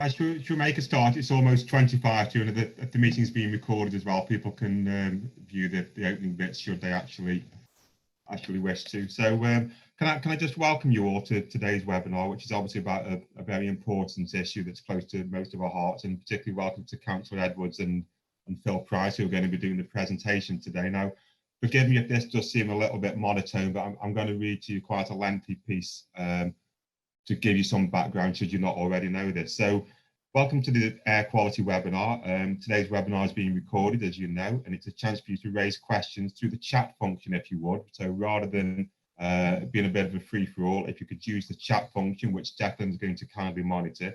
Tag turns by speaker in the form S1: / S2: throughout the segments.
S1: Should we make a start? It's almost 25 to, and the meeting's being recorded as well. People can view the opening bits should they actually wish to. So can I just welcome you all to today's webinar, which is obviously about a very important issue that's close to most of our hearts, and particularly welcome to Councillor Edwards and Phil Price, who are going to be doing the presentation today. Now, forgive me if this does seem a little bit monotone, but I'm going to read to you quite a lengthy piece to give you some background should you not already know this. So welcome to the air quality webinar. Today's webinar is being recorded, as you know, and it's a chance for you to raise questions through the chat function if you would. So rather than being a bit of a free-for-all, if you could use the chat function, which Declan's going to kindly monitor,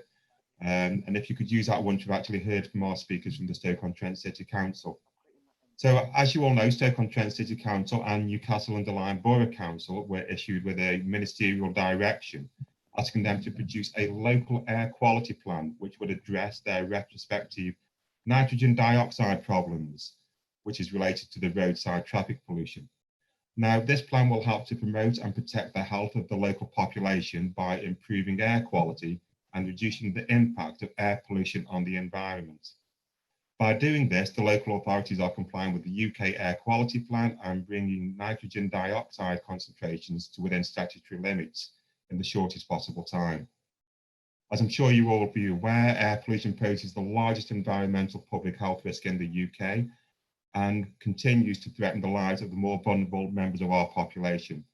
S1: and if you could use that once you've actually heard from our speakers from the Stoke-on-Trent City Council. So as you all know, Stoke-on-Trent City Council and Newcastle-under-Lyme Borough Council were issued with a ministerial direction asking them to produce a local air quality plan which would address their retrospective nitrogen dioxide problems, which is related to the roadside traffic pollution. Now, this plan will help to promote and protect the health of the local population by improving air quality and reducing the impact of air pollution on the environment. By doing this, the local authorities are complying with the UK Air Quality Plan and bringing nitrogen dioxide concentrations to within statutory limits in the shortest possible time. As I'm sure you all will be aware, air pollution poses the largest environmental public health risk in the UK and continues to threaten the lives of the more vulnerable members of our population.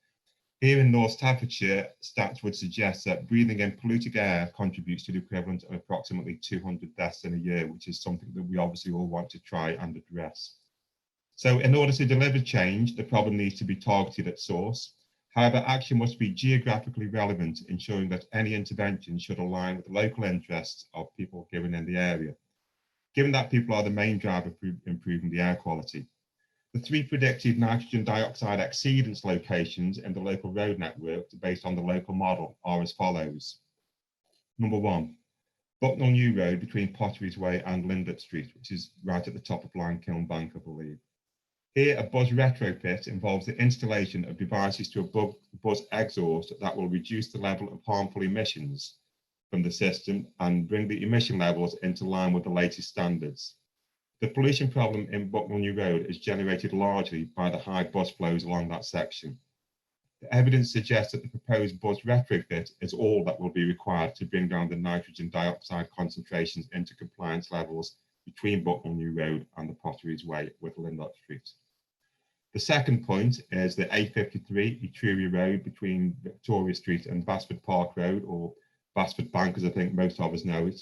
S1: Here in North Staffordshire, stats would suggest that breathing in polluted air contributes to the equivalent of approximately 200 deaths in a year, which is something that we obviously all want to try and address. So in order to deliver change, the problem needs to be targeted at source. However, action must be geographically relevant, ensuring that any intervention should align with the local interests of people living in the area, given that people are the main driver for improving the air quality. The 3 predicted nitrogen dioxide exceedance locations in the local road network based on the local model are as follows. Number 1, Bucknell New Road between Potteries Way and Lindott Street, which is right at the top of Limekiln Bank, I believe. Here, a buzz retrofit involves the installation of devices to a buzz exhaust that will reduce the level of harmful emissions from the system and bring the emission levels into line with the latest standards. The pollution problem in Bucknell New Road is generated largely by the high bus flows along that section. The evidence suggests that the proposed buzz retrofit is all that will be required to bring down the nitrogen dioxide concentrations into compliance levels between Bucknell New Road and the Potteries Way with Lindott Street. The second point is the A53 Etruria Road between Victoria Street and Basford Park Road, or Basford Bank as I think most of us know it.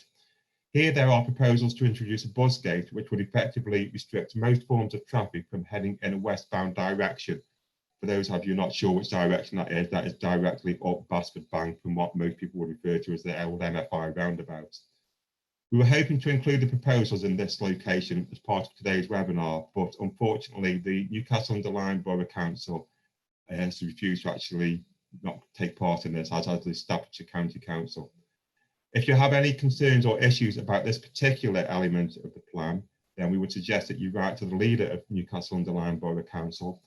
S1: Here there are proposals to introduce a buzz gate which would effectively restrict most forms of traffic from heading in a westbound direction. For those of you not sure which direction that is directly up Basford Bank from what most people would refer to as the old MFI roundabout. We were hoping to include the proposals in this location as part of today's webinar, but unfortunately the Newcastle-under-Lyme Borough Council has refused to actually not take part in this, as has the Staffordshire County Council. If you have any concerns or issues about this particular element of the plan, then we would suggest that you write to the leader of Newcastle-under-Lyme Borough Council,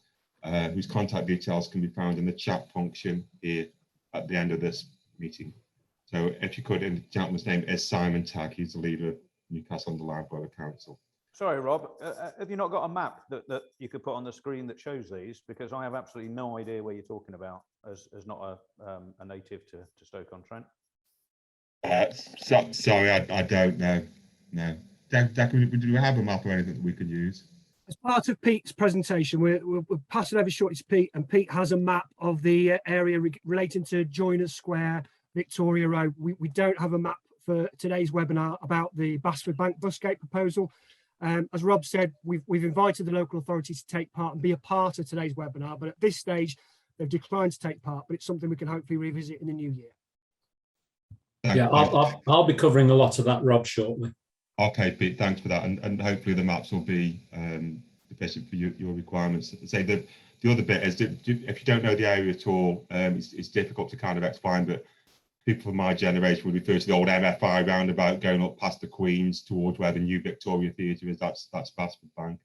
S1: whose contact details can be found in the chat function here at the end of this meeting. So if you could, and the gentleman's name is Simon Tagg, he's the leader of Newcastle-under-Lyme Borough Council.
S2: Sorry, Rob, have you not got a map that you could put on the screen that shows these? Because I have absolutely no idea where you're talking about as not a native to Stoke-on-Trent.
S1: Sorry, I don't know. No. Do we have a map or anything that we could use?
S3: As part of Pete's presentation, we're passing over shortly to Pete, and Pete has a map of the area relating to Joiners Square, Victoria Road. We don't have a map for today's webinar about the Basford Bank busgate proposal. As Rob said, we've invited the local authorities to take part and be a part of today's webinar, but at this stage, they've declined to take part, but it's something we can hopefully revisit in the new year.
S4: Yeah, I'll be covering a lot of that, Rob, shortly.
S1: Okay, Pete, thanks for that, and hopefully the maps will be sufficient for your requirements. Say the other bit is, if you don't know the area at all, it's difficult to kind of explain, but people from my generation would refer to the old MFI roundabout going up past the Queen's towards where the new Victoria Theatre is. That's Basford Bank.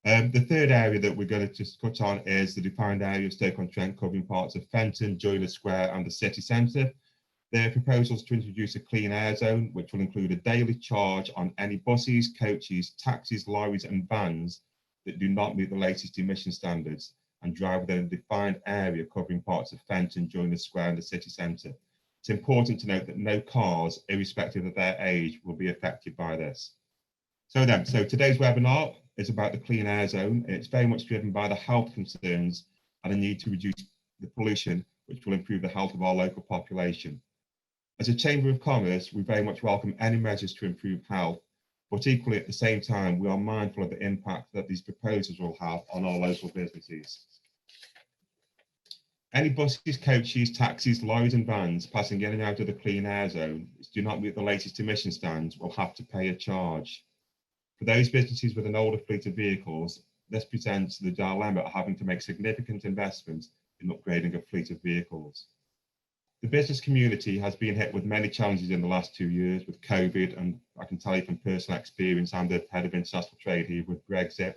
S1: The third area that we're going to just touch on is the defined area of Stoke-on-Trent covering parts of Fenton, Joiners Square and the city centre. There are proposals to introduce a clean air zone, which will include a daily charge on any buses, coaches, taxis, lorries and vans that do not meet the latest emission standards and drive within a defined area covering parts of Fenton, Joiners Square and the city centre. It's important to note that no cars, irrespective of their age, will be affected by this. So today's webinar is about the clean air zone. It's very much driven by the health concerns and the need to reduce the pollution, which will improve the health of our local population. As a Chamber of Commerce, we very much welcome any measures to improve health, but equally at the same time, we are mindful of the impact that these proposals will have on our local businesses. Any buses, coaches, taxis, lorries and vans passing in and out of the clean air zone which do not meet the latest emission standards will have to pay a charge. For those businesses with an older fleet of vehicles, this presents the dilemma of having to make significant investments in upgrading a fleet of vehicles. The business community has been hit with many challenges in the last 2 years with COVID, and I can tell you from personal experience, I'm the head of international trade here, with Brexit.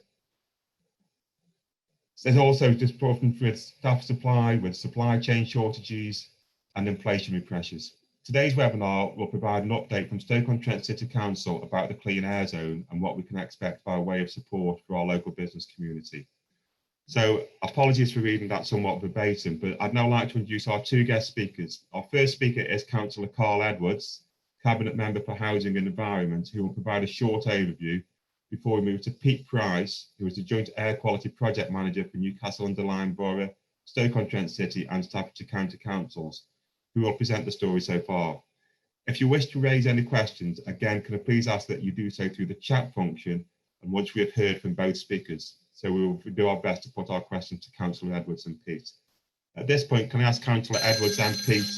S1: There's also disruption with staff supply, with supply chain shortages and inflationary pressures. Today's webinar will provide an update from Stoke-on-Trent City Council about the clean air zone and what we can expect by way of support for our local business community. So apologies for reading that somewhat verbatim, but I'd now like to introduce our two guest speakers. Our first speaker is Councillor Carl Edwards, Cabinet Member for Housing and Environment, who will provide a short overview before we move to Pete Price, who is the Joint Air Quality Project Manager for Newcastle under Lyme Borough, Stoke-on-Trent City and Staffordshire County Councils, who will present the story so far. If you wish to raise any questions, again, can I please ask that you do so through the chat function, and once we have heard from both speakers. So we will do our best to put our questions to Councillor Edwards and Pete. At this point, can I ask Councillor Edwards and Pete,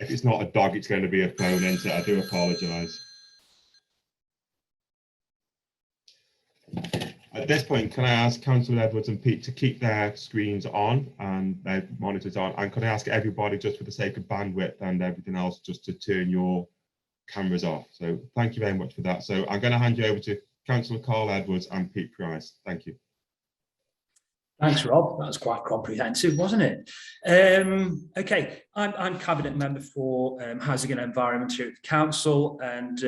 S1: if it's not a dog, it's going to be a phone, isn't it? I do apologise. At this point, can I ask Councillor Edwards and Pete to keep their screens on and their monitors on? And can I ask everybody, just for the sake of bandwidth and everything else, just to turn your cameras off? So thank you very much for that. So I'm going to hand you over to Councillor Carl Edwards and Pete Price. Thank you.
S5: Thanks, Rob. That was quite comprehensive, wasn't it? Okay, I'm Cabinet Member for Housing and Environment here at the Council, and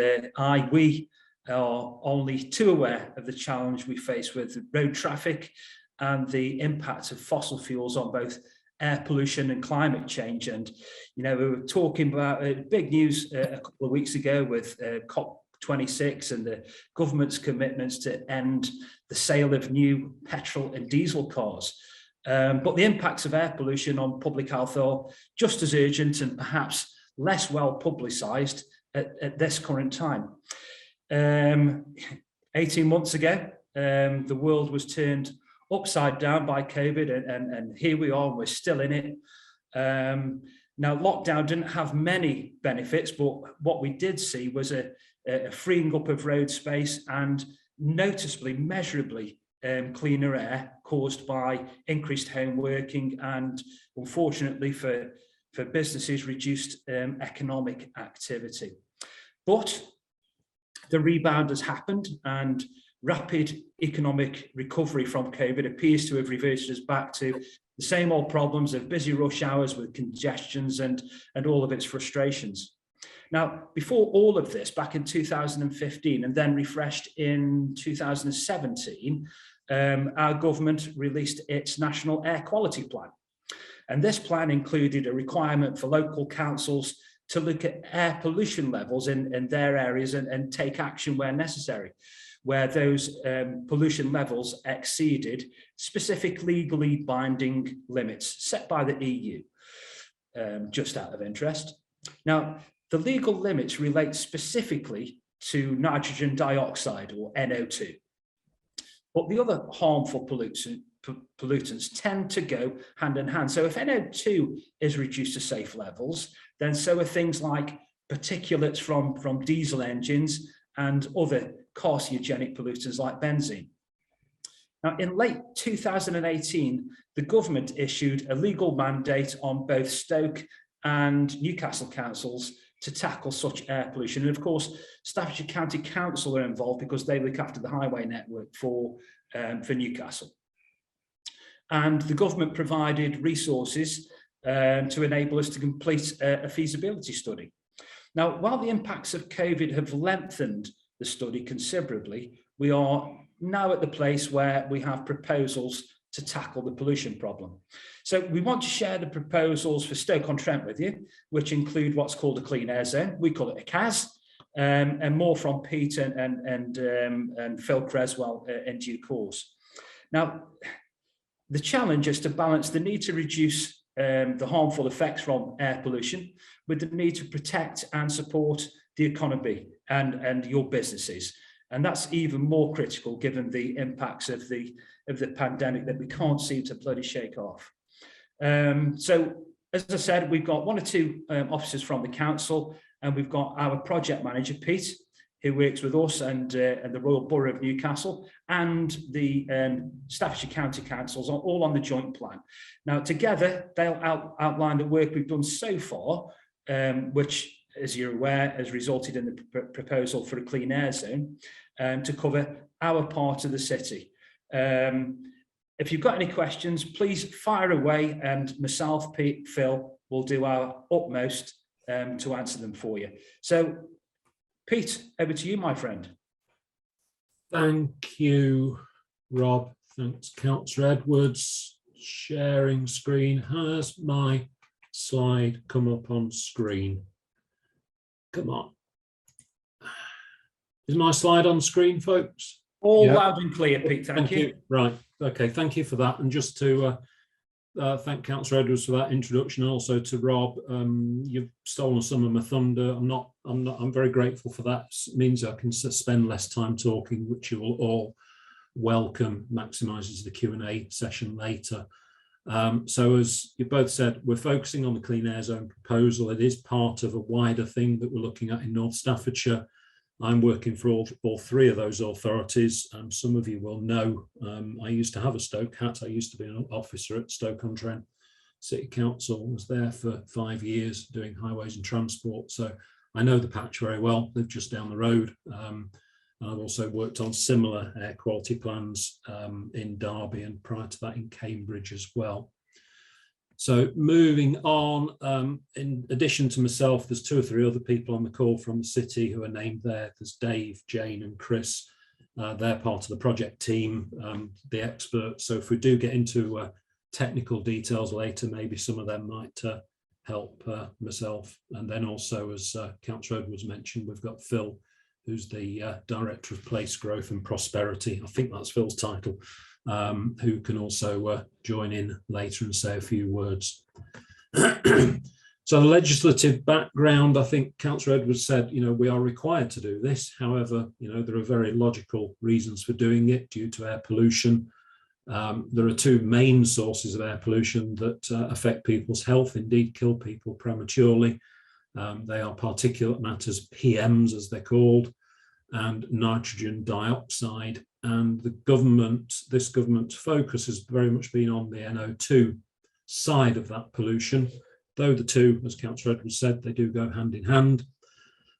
S5: we are only too aware of the challenge we face with road traffic and the impact of fossil fuels on both air pollution and climate change. And, you know, we were talking about big news a couple of weeks ago with COP26 and the government's commitments to end the sale of new petrol and diesel cars. But the impacts of air pollution on public health are just as urgent and perhaps less well publicised at this current time. 18 months ago, the world was turned upside down by COVID, and here we are, we're still in it. Now, lockdown didn't have many benefits, but what we did see was a freeing up of road space and noticeably, measurably cleaner air caused by increased home working and, unfortunately for businesses, reduced economic activity. But the rebound has happened, and rapid economic recovery from COVID appears to have reverted us back to the same old problems of busy rush hours with congestions and all of its frustrations. Now, before all of this, back in 2015 and then refreshed in 2017, our government released its National Air Quality Plan. And this plan included a requirement for local councils to look at air pollution levels in their areas and take action where necessary, where those pollution levels exceeded specific legally binding limits set by the EU, just out of interest. Now, the legal limits relate specifically to nitrogen dioxide, or NO2. But the other harmful pollutants tend to go hand in hand. So if NO2 is reduced to safe levels, then so are things like particulates from diesel engines and other carcinogenic pollutants like benzene. Now, in late 2018, the government issued a legal mandate on both Stoke and Newcastle councils to tackle such air pollution. And of course, Staffordshire County Council are involved because they look after the highway network for Newcastle. And the government provided resources to enable us to complete a feasibility study. Now, while the impacts of COVID have lengthened the study considerably, we are now at the place where we have proposals to tackle the pollution problem. So we want to share the proposals for Stoke-on-Trent with you, which include what's called a clean air zone. We call it a CAZ, and more from Pete and Phil Creswell in due course. Now, the challenge is to balance the need to reduce the harmful effects from air pollution with the need to protect and support the economy and your businesses. And that's even more critical given the impacts of the pandemic that we can't seem to bloody shake off. So, as I said, we've got 1 or 2 officers from the council, and we've got our project manager, Pete, who works with us and the Royal Borough of Newcastle and the Staffordshire County Councils, are all on the joint plan. Now, together, they'll outline the work we've done so far, which, as you're aware, has resulted in the proposal for a clean air zone to cover our part of the city. If you've got any questions, please fire away, and myself, Pete, Phil, will do our utmost to answer them for you. So, Pete, over to you, my friend.
S4: Thank you, Rob. Thanks, Councillor Edwards. Sharing screen. Has my slide come up on screen? Come on. Is my slide on screen, folks?
S5: All loud and clear, Pete. Thank you.
S4: Right. Okay. Thank you for that. And just to thank Councillor Edwards for that introduction, and also to Rob. You've stolen some of my thunder. I'm very grateful for that. It means I can spend less time talking, which you will all welcome. Maximises the Q&A session later. So as you both said, we're focusing on the clean air zone proposal. It is part of a wider thing that we're looking at in North Staffordshire. I'm working for all 3 of those authorities. Some of you will know I used to have a Stoke hat. I used to be an officer at Stoke-on-Trent City Council. Was there for 5 years doing highways and transport. So I know the patch very well. Live just down the road. And I've also worked on similar air quality plans in Derby, and prior to that in Cambridge as well. So moving on, in addition to myself, there's 2 or 3 other people on the call from the city who are named there. There's Dave, Jane and Chris. They're part of the project team, the experts. So if we do get into technical details later, maybe some of them might help myself. And then also, as Councillor Edwards mentioned, we've got Phil, who's the Director of Place Growth and Prosperity. I think that's Phil's title. Who can also join in later and say a few words. So the legislative background, I think Councillor Edwards said, we are required to do this. However, there are very logical reasons for doing it due to air pollution. There are 2 main sources of air pollution that affect people's health, indeed kill people prematurely. They are particulate matters, PMs as they're called, and nitrogen dioxide. And this government's focus has very much been on the NO2 side of that pollution, though the 2, as Councillor Edwards said, they do go hand in hand.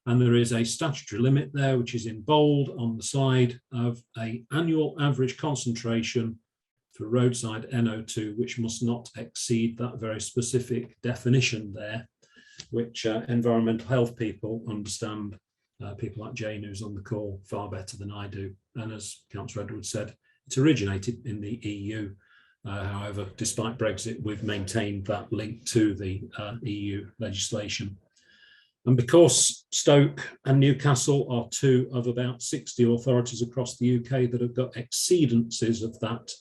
S4: And there is a statutory limit there, which is in bold on the slide, of an annual average concentration for roadside NO2, which must not exceed that very specific definition there, which environmental health people understand. People like Jane, who's on the call, far better than I do. And as Councillor Edwards said, it's originated in the EU. However, despite Brexit, we've maintained that link to the EU legislation. And because Stoke and Newcastle are 2 of about 60 authorities across the UK that have got exceedances of that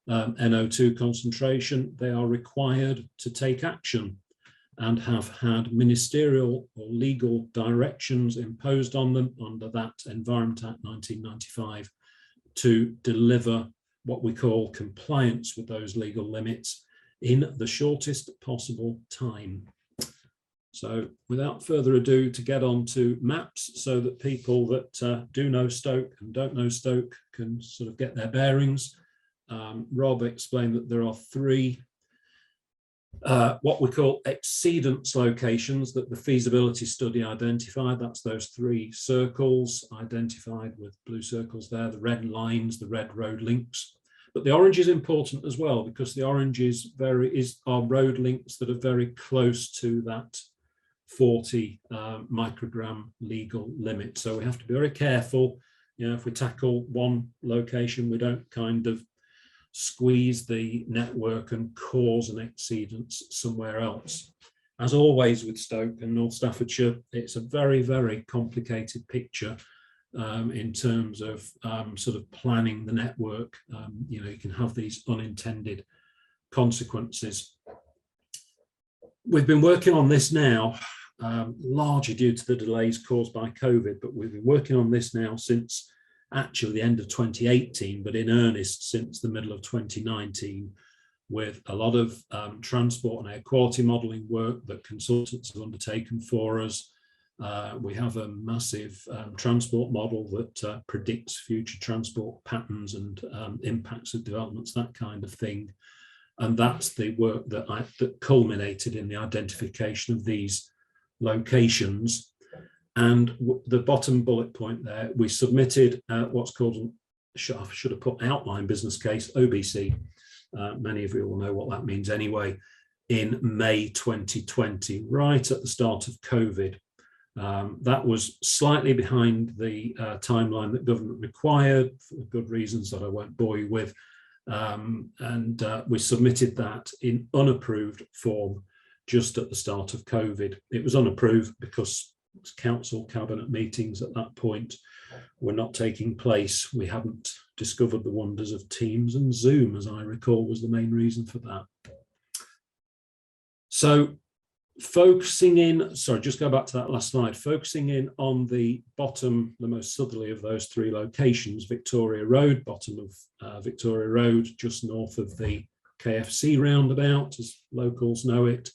S4: NO2 concentration, they are required to take action and have had ministerial or legal directions imposed on them under that Environment Act 1995 to deliver what we call compliance with those legal limits in the shortest possible time. So without further ado, to get on to maps so that people that do know Stoke and don't know Stoke can sort of get their bearings. Rob explained that there are 3 what we call exceedance locations that the feasibility study identified. That's those 3 circles identified with blue circles there, the red lines, the red road links. But the orange is important as well, because the orange are road links that are very close to that 40 microgram legal limit. So we have to be very careful. You know, if we tackle one location, we don't kind of squeeze the network and cause an exceedance somewhere else. As always with Stoke and North Staffordshire, it's a very, very complicated picture in terms of sort of planning the network. You know, you can have these unintended consequences. We've been working on this now, largely due to the delays caused by COVID, but we've been working on this now since actually the end of 2018, but in earnest since the middle of 2019, with a lot of transport and air quality modelling work that consultants have undertaken for us. We have a massive transport model that predicts future transport patterns and impacts of developments, that kind of thing. And that's the work that culminated in the identification of these locations. And the bottom bullet point there, we submitted what's called, I should have put outline business case, OBC. Many of you will know what that means anyway, in May 2020, right at the start of COVID. That was slightly behind the timeline that government required for good reasons that I won't bore you with. And we submitted that in unapproved form just at the start of COVID. It was unapproved because council cabinet meetings at that point were not taking place. We hadn't discovered the wonders of Teams, and Zoom, as I recall, was the main reason for that. So focusing in, sorry, just go back to that last slide, focusing in on the bottom, the most southerly of those three locations, Victoria Road, bottom of Victoria Road, just north of the KFC roundabout, as locals know it.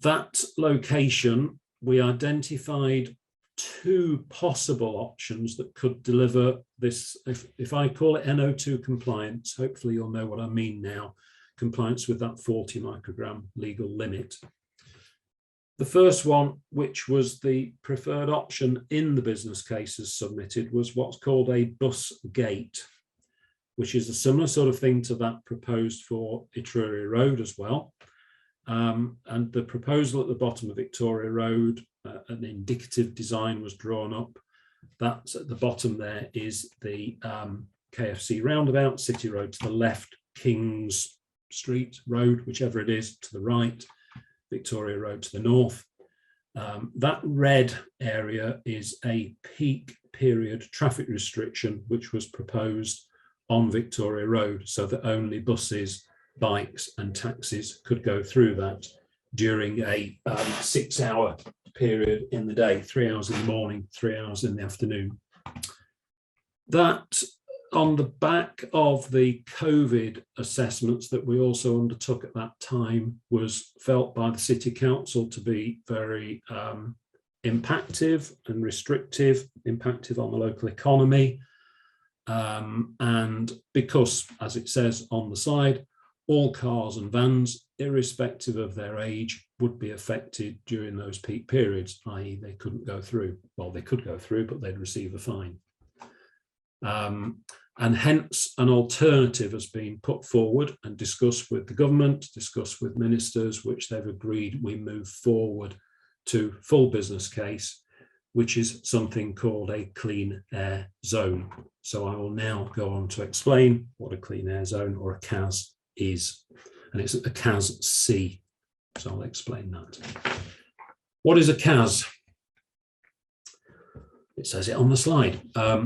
S4: That location, we identified two possible options that could deliver this, if I call it NO2 compliance, hopefully you'll know what I mean now, compliance with that 40 microgram legal limit. The first one, which was the preferred option in the business cases submitted, was what's called a bus gate, which is a similar sort of thing to that proposed for Etruria Road as well. And the proposal at the bottom of Victoria Road, an indicative design was drawn up. That's at the bottom there is the KFC roundabout, City Road to the left, King's Street Road, whichever it is, to the right, Victoria Road to the north. That red area is a peak period traffic restriction, which was proposed on Victoria Road, so that only buses, bikes and taxis could go through that during a 6 hour period in the day, 3 hours in the morning, 3 hours in the afternoon. That, on the back of the COVID assessments that we also undertook at that time, was felt by the City Council to be very impactive and restrictive, impactive on the local economy. And because, as it says on the slide, all cars and vans, irrespective of their age, would be affected during those peak periods, i.e. they couldn't go through. Well, they could go through, but they'd receive a fine. And hence an alternative has been put forward and discussed with the government, discussed with ministers, which they've agreed we move forward to full business case, which is something called a clean air zone. So I will now go on to explain what a clean air zone, or a CAZ, is, and it's a CAZ C. So I'll explain that. What is a CAZ? It says it on the slide.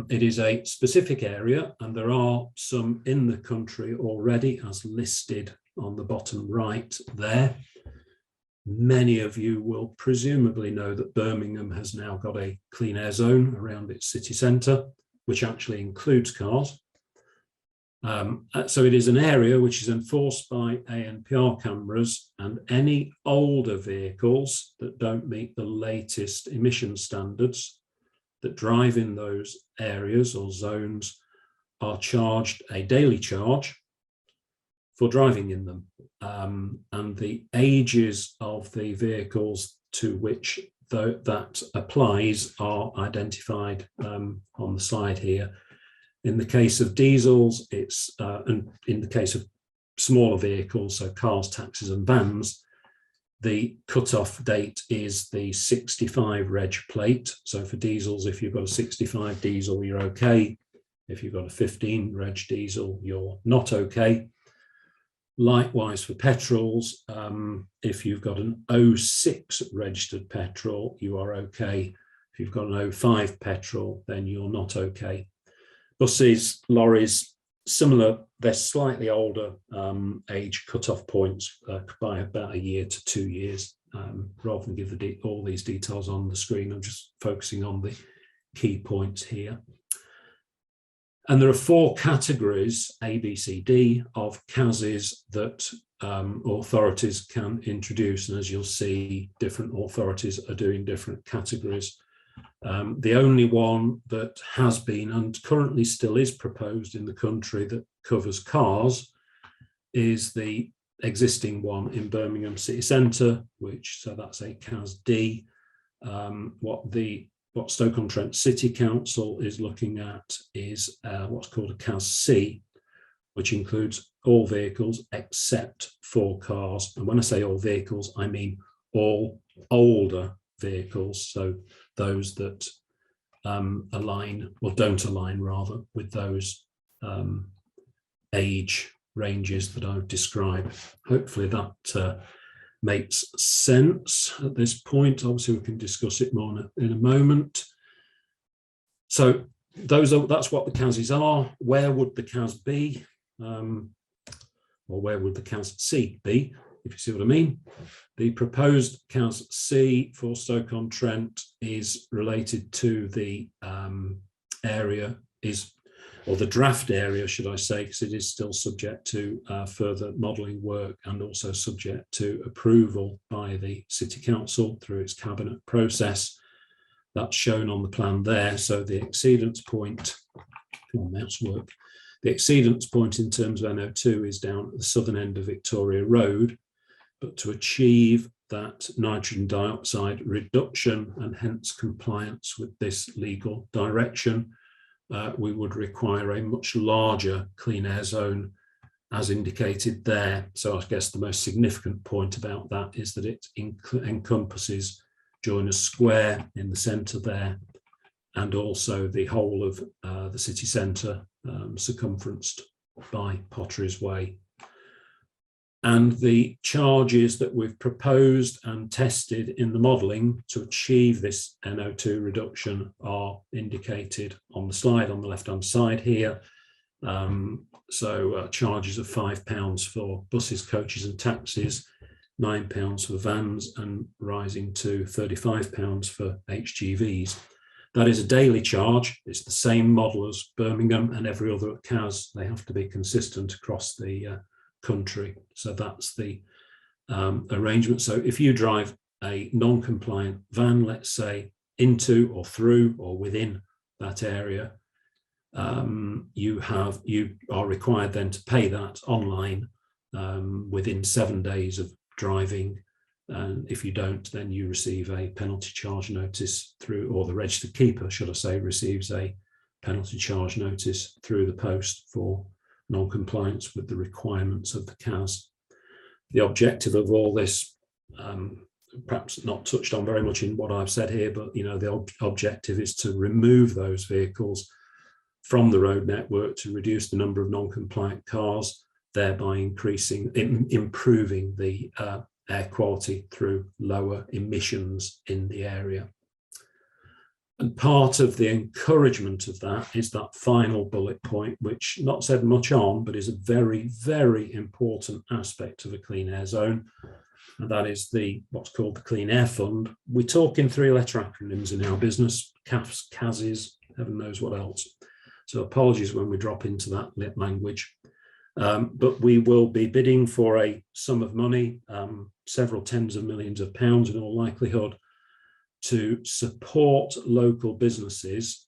S4: It is a specific area, and there are some in the country already, as listed on the bottom right there. Many of you will presumably know that Birmingham has now got a clean air zone around its city centre, which actually includes cars. So it is an area which is enforced by ANPR cameras, and any older vehicles that don't meet the latest emission standards that drive in those areas or zones are charged a daily charge for driving in them. And the ages of the vehicles to which that applies are identified on the slide here. In the case of diesels, it's and in the case of smaller vehicles, so cars, taxis and vans, the cut-off date is the 65 reg plate. So for diesels, if you've got a 65 diesel, you're okay. If you've got a 15 reg diesel, you're not okay. Likewise for petrols, if you've got an 06 registered petrol, you are okay. If you've got an 05 petrol, then you're not okay. Buses, lorries, similar, they're slightly older age cut-off points by about a year to 2 years. Rather than give all these details on the screen, I'm just focusing on the key points here. And there are 4 categories, A, B, C, D, of CAZs that authorities can introduce. And as you'll see, different authorities are doing different categories. The only one that has been and currently still is proposed in the country that covers cars is the existing one in Birmingham city centre, so that's a CAZ D. What Stoke-on-Trent City Council is looking at is what's called a CAZ C, which includes all vehicles except 4 cars. And when I say all vehicles, I mean all older vehicles, so those that align, or don't align rather, with those age ranges that I've described. Hopefully that makes sense at this point. Obviously we can discuss it more in a moment. So that's what the CAZs are. Where would the CAZ be? Or where would the CAZ C be, if you see what I mean? The proposed CAZ C for Stoke-on-Trent is related to the area or the draft area, should I say, because it is still subject to further modelling work and also subject to approval by the City Council through its cabinet process. That's shown on the plan there. So the exceedance point, come on, mouse work. The exceedance point in terms of NO2 is down at the southern end of Victoria Road, but to achieve that nitrogen dioxide reduction and hence compliance with this legal direction, we would require a much larger clean air zone as indicated there. So I guess the most significant point about that is that it encompasses Joiners Square in the centre there, and also the whole of the city centre circumferenced by Potteries Way. And the charges that we've proposed and tested in the modelling to achieve this NO2 reduction are indicated on the slide on the left-hand side here. Charges of £5 for buses, coaches and taxis, £9 for vans, and rising to £35 for HGVs. That is a daily charge. It's the same model as Birmingham and every other CAZ. They have to be consistent across the country. So that's the arrangement. So if you drive a non-compliant van, let's say, into or through or within that area, you are required then to pay that online within 7 days of driving. And if you don't, then you receive a penalty charge notice through, or the registered keeper, should I say, receives a penalty charge notice through the post for non-compliance with the requirements of the CAZ. The objective of all this, perhaps not touched on very much in what I've said here, but the objective is to remove those vehicles from the road network to reduce the number of non-compliant cars, thereby improving the air quality through lower emissions in the area. And part of the encouragement of that is that final bullet point, which not said much on, but is a very, very important aspect of a clean air zone. And that is what's called the Clean Air Fund. We talk in 3-letter acronyms in our business, CAFs, CAZs, heaven knows what else. So apologies when we drop into that lit language. But we will be bidding for a sum of money, several tens of millions of pounds in all likelihood, to support local businesses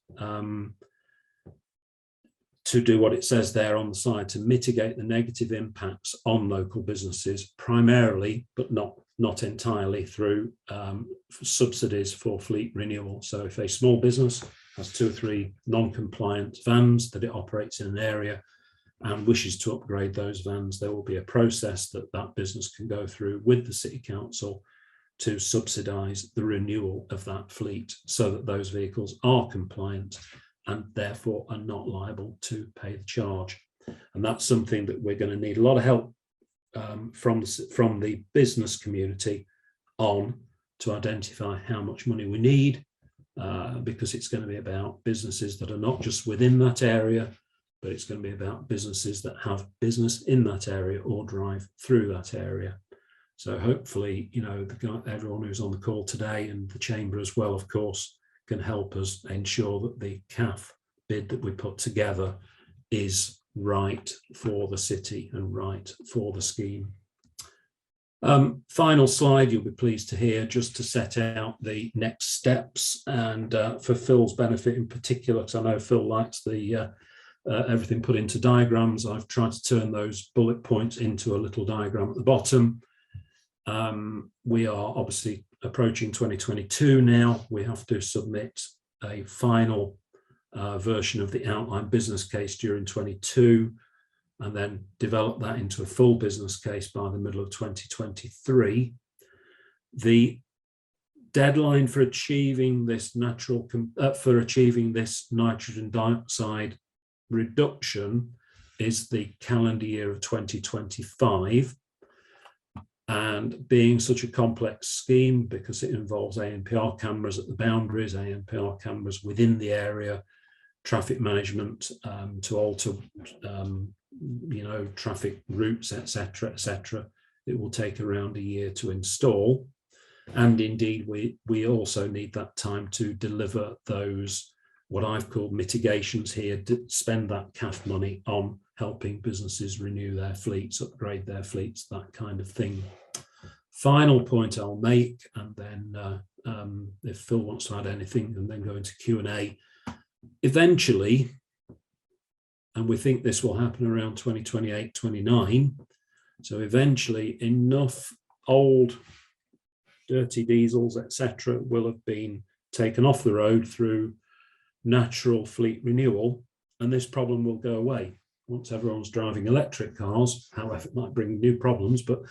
S4: to do what it says there on the side, to mitigate the negative impacts on local businesses, primarily, but not entirely, through subsidies for fleet renewal. So if a small business has 2 or 3 non-compliant vans that it operates in an area and wishes to upgrade those vans, there will be a process that that business can go through with the City Council to subsidise the renewal of that fleet so that those vehicles are compliant and therefore are not liable to pay the charge. And that's something that we're going to need a lot of help from the business community on, to identify how much money we need, because it's going to be about businesses that are not just within that area, but it's going to be about businesses that have business in that area or drive through that area. So hopefully, you know, everyone who's on the call today, and the Chamber as well, of course, can help us ensure that the CAF bid that we put together is right for the city and right for the scheme. Final slide, you'll be pleased to hear, just to set out the next steps, and for Phil's benefit in particular, because I know Phil likes the everything put into diagrams. I've tried to turn those bullet points into a little diagram at the bottom. We are obviously approaching 2022 now. We have to submit a final version of the outline business case during 22, and then develop that into a full business case by the middle of 2023. The deadline for achieving this nitrogen dioxide reduction is the calendar year of 2025. And being such a complex scheme, because it involves ANPR cameras at the boundaries, ANPR cameras within the area, traffic management to alter traffic routes, etc., etc., it will take around a year to install. And indeed, we also need that time to deliver those, what I've called mitigations here, to spend that CAF money on helping businesses renew their fleets, upgrade their fleets, that kind of thing. Final point I'll make, and then if Phil wants to add anything, and then go into Q&A. Eventually, and we think this will happen around 2028, 29, so eventually enough old dirty diesels, etc., will have been taken off the road through natural fleet renewal, and this problem will go away once everyone's driving electric cars. However, it might bring new problems, but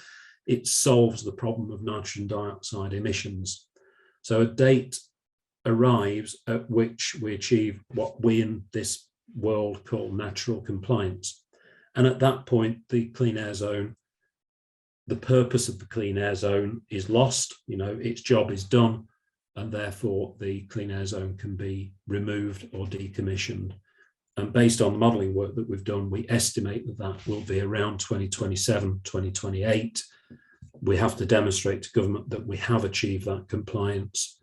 S4: it solves the problem of nitrogen dioxide emissions. So a date arrives at which we achieve what we in this world call natural compliance. And at that point, the clean air zone, the purpose of the clean air zone is lost, you know, its job is done, and therefore the clean air zone can be removed or decommissioned. And based on the modelling work that we've done, we estimate that that will be around 2027, 2028. We have to demonstrate to government that we have achieved that compliance,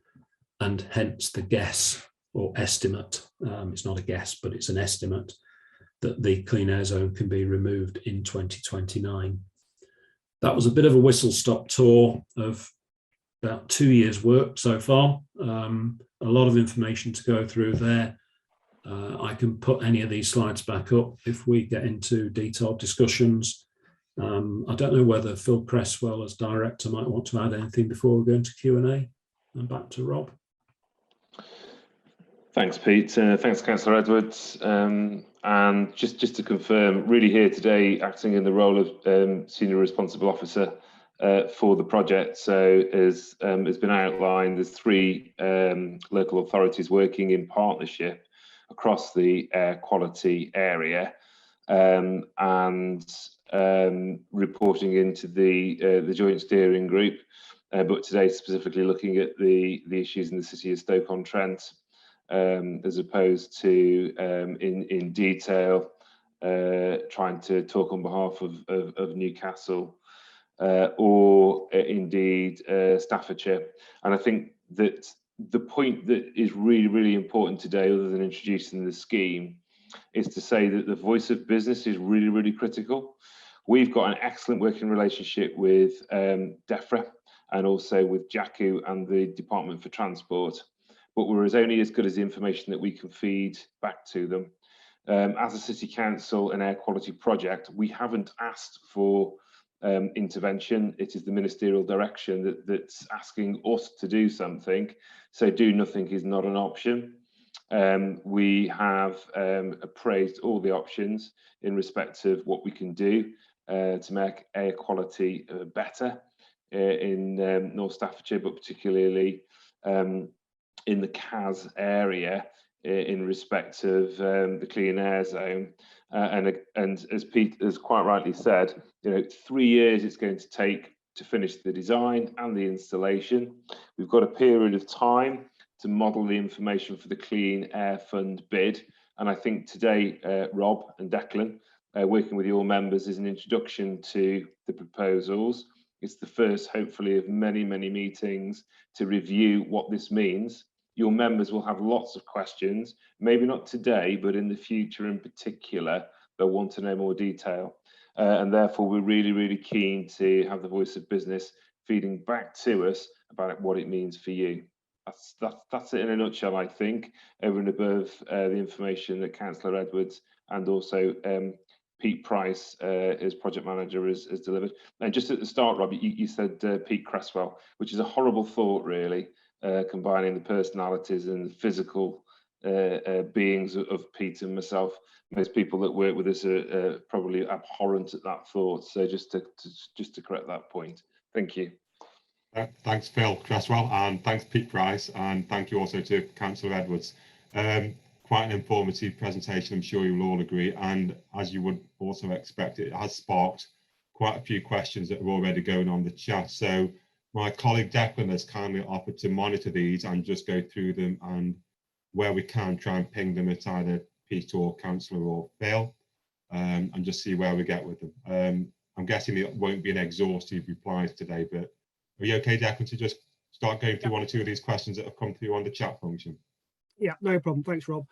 S4: and hence the guess or estimate, it's not a guess, but it's an estimate, that the clean air zone can be removed in 2029. That was a bit of a whistle-stop tour of about 2 years' work so far. A lot of information to go through there. I can put any of these slides back up if we get into detailed discussions. I don't know whether Phil Cresswell as director might want to add anything before we go into Q&A. And back to Rob.
S6: Thanks, Pete. Thanks, Councillor Edwards. And just to confirm, really here today, acting in the role of Senior Responsible Officer for the project. So as has been outlined, there's 3 local authorities working in partnership across the air quality area, and reporting into the joint steering group. But today specifically looking at the issues in the city of Stoke-on-Trent, as opposed to in detail trying to talk on behalf of Newcastle or indeed Staffordshire. And I think that the point that is really, really important today, other than introducing the scheme, is to say that the voice of business is really, really critical. We've got an excellent working relationship with DEFRA and also with JACU and the Department for Transport, but we're only as good as the information that we can feed back to them. As a City Council and air quality project, we haven't asked for intervention. It is the ministerial direction that's asking us to do something. So do nothing is not an option. We have appraised all the options in respect of what we can do to make air quality better in North Staffordshire, but particularly in the CAZ area in respect of the clean air zone. And as Pete has quite rightly said, 3 years it's going to take to finish the design and the installation. We've got a period of time to model the information for the Clean Air Fund bid. And I think today, Rob and Declan, working with your members, is an introduction to the proposals. It's the first, hopefully, of many, many meetings to review what this means. Your members will have lots of questions, maybe not today, but in the future in particular, they'll want to know more detail. And therefore, we're really, really keen to have the voice of business feeding back to us about what it means for you. That's it in a nutshell, I think, over and above the information that Councillor Edwards and also Pete Price, as project manager, has delivered. And just at the start, Rob, you said Pete Cresswell, which is a horrible thought, really, combining the personalities and the physical beings of Pete and myself. Most people that work with us are probably abhorrent at that thought. So just to correct that point. Thank you.
S1: Thanks, Phil Cresswell, and thanks, Pete Price, and thank you also to Councillor Edwards. Quite an informative presentation, I'm sure you'll all agree, and as you would also expect, it has sparked quite a few questions that are already going on the chat. So my colleague Declan has kindly offered to monitor these and just go through them, and where we can try and ping them at either Pete or Councillor or Phil, and just see where we get with them. I'm guessing it won't be an exhaustive replies today, but are you okay, Declan, to just start going through one or two of these questions that have come through on the chat function?
S3: Yeah, no problem. Thanks, Rob.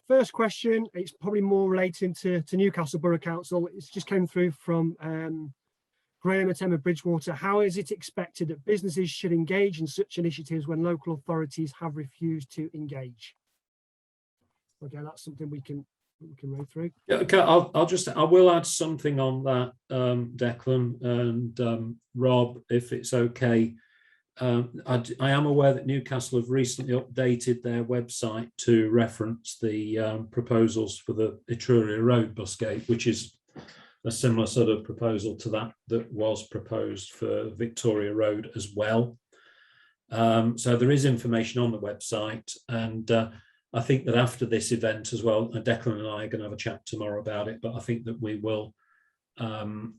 S3: First question, it's probably more relating to Newcastle Borough Council. It's just came through from Graham at Emma Bridgewater. How is it expected that businesses should engage in such initiatives when local authorities have refused to engage? Again, that's something we can run through.
S4: Yeah, okay, I will add something on that, Declan and Rob, if it's okay. I am aware that Newcastle have recently updated their website to reference the proposals for the Etruria Road bus gate, which is a similar sort of proposal to that was proposed for Victoria Road as well. So there is information on the website, and I think that after this event as well, and Declan and I are going to have a chat tomorrow about it, but I think that we will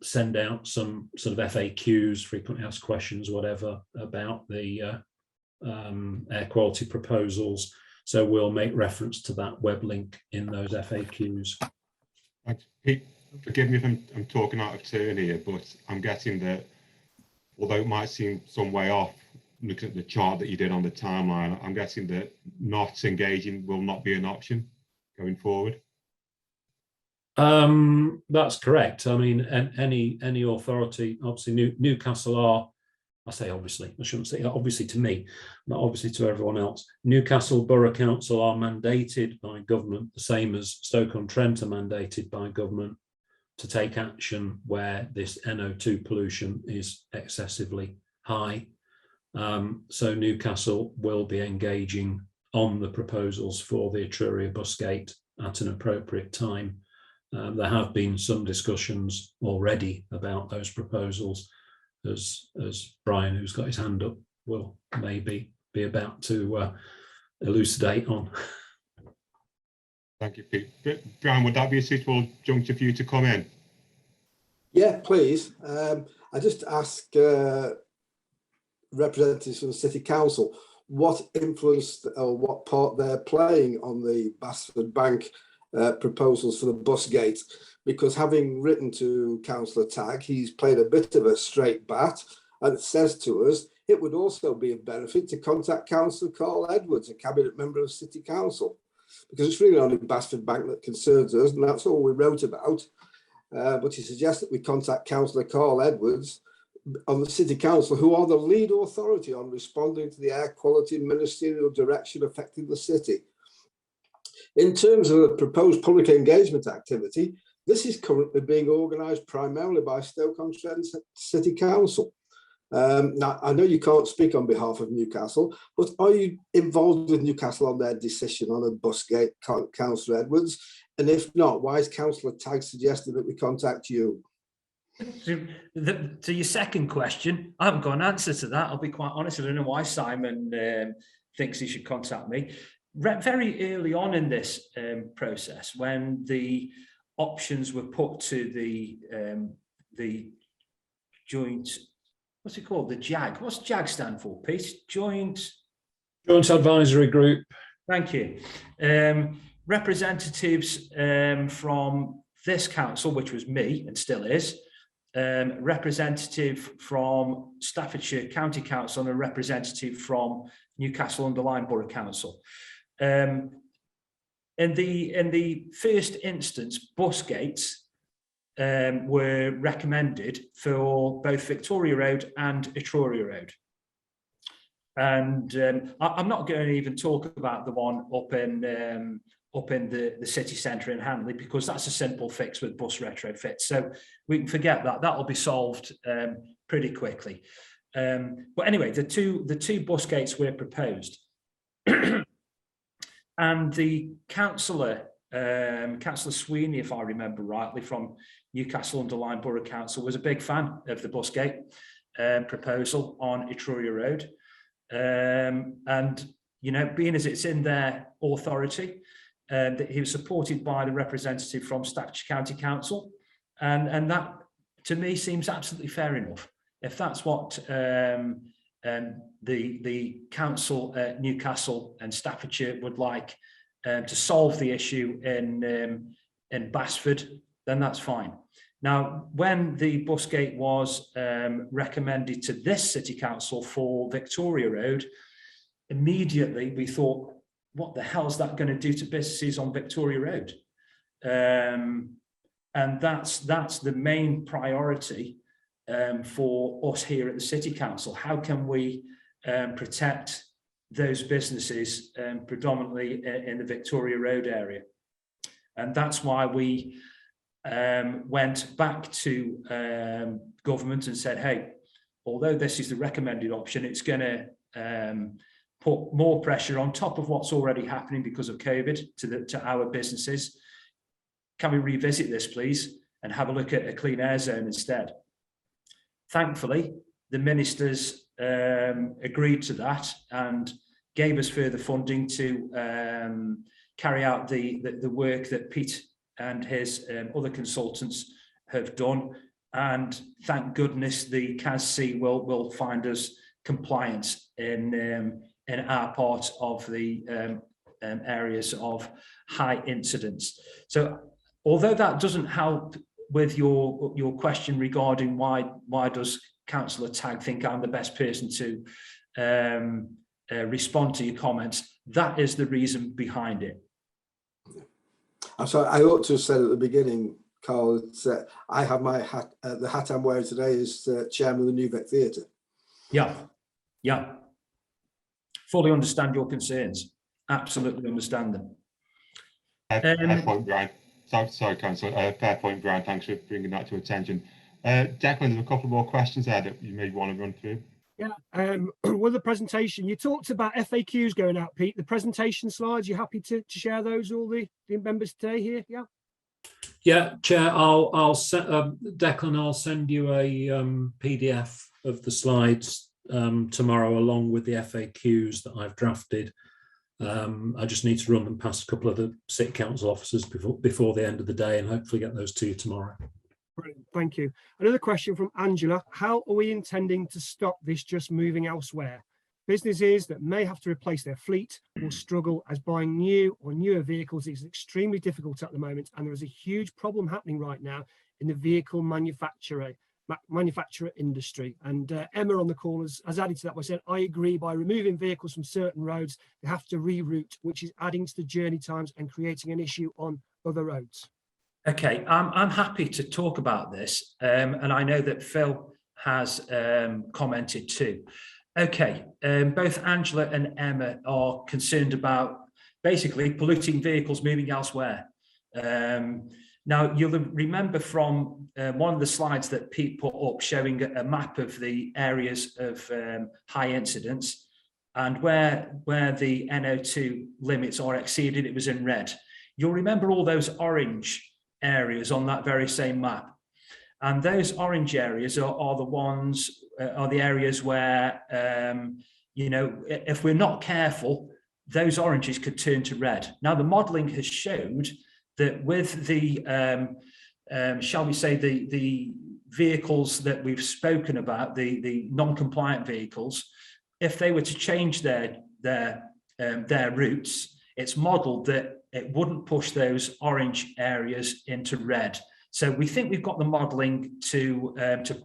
S4: send out some sort of FAQs, frequently asked questions, whatever, about the air quality proposals. So we'll make reference to that web link in those FAQs.
S1: Thanks, Pete. Forgive me if I'm talking out of turn here, but I'm guessing that although it might seem some way off, looking at the chart that you did on the timeline, I'm guessing that not engaging will not be an option going forward.
S4: That's correct. I mean, any authority, obviously Newcastle are, I say obviously, I shouldn't say obviously to me, not obviously to everyone else. Newcastle Borough Council are mandated by government, the same as Stoke-on-Trent are mandated by government, to take action where this NO2 pollution is excessively high. So Newcastle will be engaging on the proposals for the Etruria bus gate at an appropriate time. There have been some discussions already about those proposals, as Brian, who's got his hand up, will maybe be about to elucidate on.
S1: Thank you, Pete. Brian, would that be a suitable juncture for you to come in?
S7: Yeah, please. I just ask representatives from the City Council what influence or what part they're playing on the Basford Bank proposals for the bus gate, because having written to Councillor Tagg, he's played a bit of a straight bat and says to us it would also be of benefit to contact Councillor Carl Edwards, a cabinet member of City Council, because it's really only Basford Bank that concerns us, and that's all we wrote about. But he suggests that we contact Councillor Carl Edwards on the City Council, who are the lead authority on responding to the air quality ministerial direction affecting the city. In terms of the proposed public engagement activity, this is currently being organised primarily by Stoke-on-Trent City Council. Now, I know you can't speak on behalf of Newcastle, but are you involved with Newcastle on their decision on a bus gate, Councillor Edwards? And if not, why is Councillor Tagg suggesting that we contact you?
S5: To your second question, I haven't got an answer to that. I'll be quite honest. I don't know why Simon thinks he should contact me. Very early on in this process, when the options were put to the joint, what's it called? The JAG. What's JAG stand for, Pete? Joint
S4: Advisory Group.
S5: Thank you. Representatives from this council, which was me and still is, representative from Staffordshire County Council and a representative from Newcastle under Lyme Borough Council. In the first instance, bus gates were recommended for both Victoria Road and Etruria Road. And I'm not going to even talk about the one up in the city centre in Hanley, because that's a simple fix with bus retrofit. So we can forget that. That will be solved pretty quickly. But anyway, the two bus gates were proposed. And the councillor, Councillor Sweeney, if I remember rightly, from Newcastle under Lyme Borough Council, was a big fan of the bus gate proposal on Etruria Road. And, you know, being as it's in their authority, that he was supported by the representative from Staffordshire County Council. And that, to me, seems absolutely fair enough. If that's what the council at Newcastle and Staffordshire would like to solve the issue in Basford, then that's fine. Now, when the bus gate was recommended to this city council for Victoria Road, immediately we thought, what the hell is that going to do to businesses on Victoria Road? And that's the main priority for us here at the City Council. How can we protect those businesses predominantly in the Victoria Road area? And that's why we went back to government and said, hey, although this is the recommended option, it's going to put more pressure on top of what's already happening because of COVID to our businesses. Can we revisit this, please, and have a look at a clean air zone instead? Thankfully, the ministers agreed to that and gave us further funding to carry out the work that Pete and his other consultants have done. And thank goodness the CAZ will find us compliant in our part of the areas of high incidence. So although that doesn't help with your question regarding why does Councillor Tagg think I'm the best person to respond to your comments, that is the reason behind it.
S7: I'm sorry, I ought to have said at the beginning, Carl, that I have my hat, the hat I'm wearing today is chairman of the New Vic Theatre.
S5: Yeah. Fully understand your concerns. Absolutely understand them.
S1: Fair point, Brian. Sorry, Councillor. Fair point, Brian. Thanks for bringing that to attention. Declan, there's a couple more questions there that you may want to run through.
S3: Yeah, with the presentation, you talked about FAQs going out, Pete. The presentation slides, you happy to share those, all the members today here? Yeah.
S4: Yeah, Chair, I'll Declan, I'll send you a PDF of the slides tomorrow, along with the FAQs that I've drafted. I just need to run them past a couple of the City Council officers before the end of the day, and hopefully get those to you tomorrow.
S3: Brilliant, thank you. Another question from Angela. How are we intending to stop this just moving elsewhere? Businesses that may have to replace their fleet will struggle, as buying new or newer vehicles is extremely difficult at the moment, and there is a huge problem happening right now in the vehicle manufacturer industry. And Emma on the call has added to that by saying, I agree, by removing vehicles from certain roads, they have to reroute, which is adding to the journey times and creating an issue on other roads.
S5: Okay, I'm happy to talk about this, and I know that Phil has commented too. Okay, both Angela and Emma are concerned about basically polluting vehicles moving elsewhere. Now, Now, you'll remember from one of the slides that Pete put up showing a map of the areas of high incidence, and where the NO2 limits are exceeded, it was in red. You'll remember all those orange areas on that very same map. And those orange areas are the ones, are the areas where, you know, if we're not careful, those oranges could turn to red. Now, the modelling has showed that with the, shall we say, the vehicles that we've spoken about, the non-compliant vehicles, if they were to change their routes, it's modelled that it wouldn't push those orange areas into red. So we think we've got the modelling to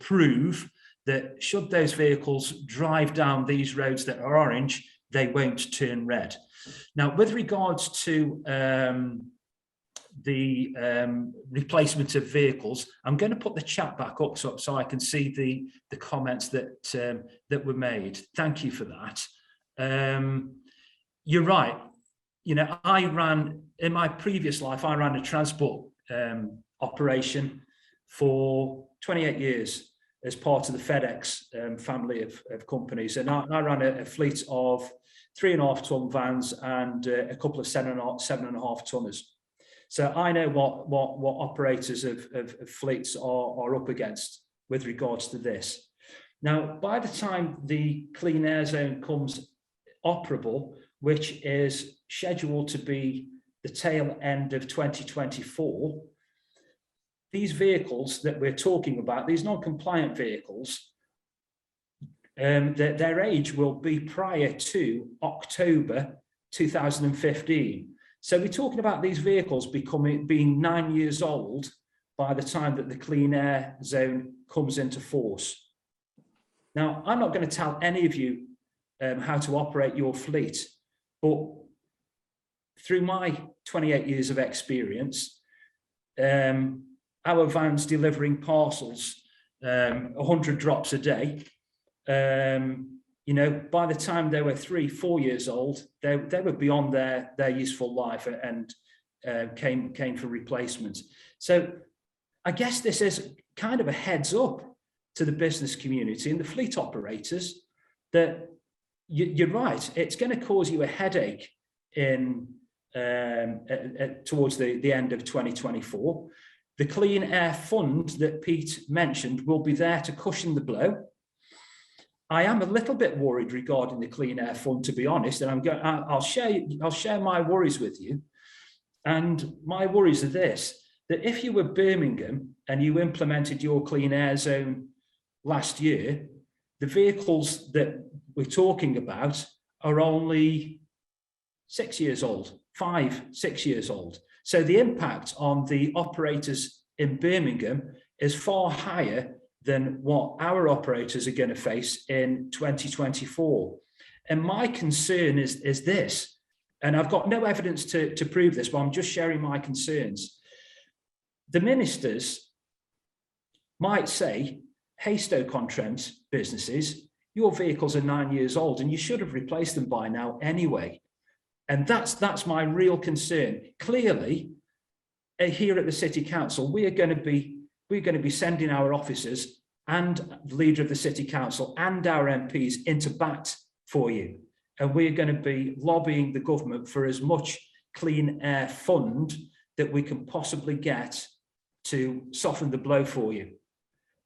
S5: prove that should those vehicles drive down these roads that are orange, they won't turn red. Now, with regards to the replacement of vehicles, I'm going to put the chat back up so I can see the comments that were made. Thank you for that. You're right. You know, in my previous life, I ran a transport operation for 28 years as part of the FedEx family of companies. And I ran a fleet of 3.5 ton vans and a couple of 7.5 tonners. So I know what operators of fleets are up against with regards to this. Now, by the time the clean air zone comes operable, which is scheduled to be the tail end of 2024, these vehicles that we're talking about, these non-compliant vehicles, their age will be prior to October 2015. So we're talking about these vehicles being 9 years old by the time that the clean air zone comes into force. Now, I'm not going to tell any of you how to operate your fleet, but through my 28 years of experience, our vans delivering parcels, 100 drops a day, you know, by the time they were 3-4 years old, they were beyond their useful life and came for replacement. So I guess this is kind of a heads up to the business community and the fleet operators that you're right, it's going to cause you a headache in towards the end of 2024. The Clean Air Fund that Pete mentioned will be there to cushion the blow. I am a little bit worried regarding the Clean Air Fund, to be honest, and I'll share my worries with you. And my worries are this: that if you were Birmingham and you implemented your clean air zone last year, the vehicles that we're talking about are only 6 years old, 5-6 years old. So the impact on the operators in Birmingham is far higher than what our operators are going to face in 2024. And my concern is this, and I've got no evidence to prove this, but I'm just sharing my concerns. The ministers might say, hey, Stoke-on-Trent businesses, your vehicles are 9 years old and you should have replaced them by now anyway. And that's my real concern. Clearly, here at the City Council, we're going to be sending our officers and the leader of the City Council and our MPs into bat for you. And we're going to be lobbying the government for as much clean air fund that we can possibly get to soften the blow for you.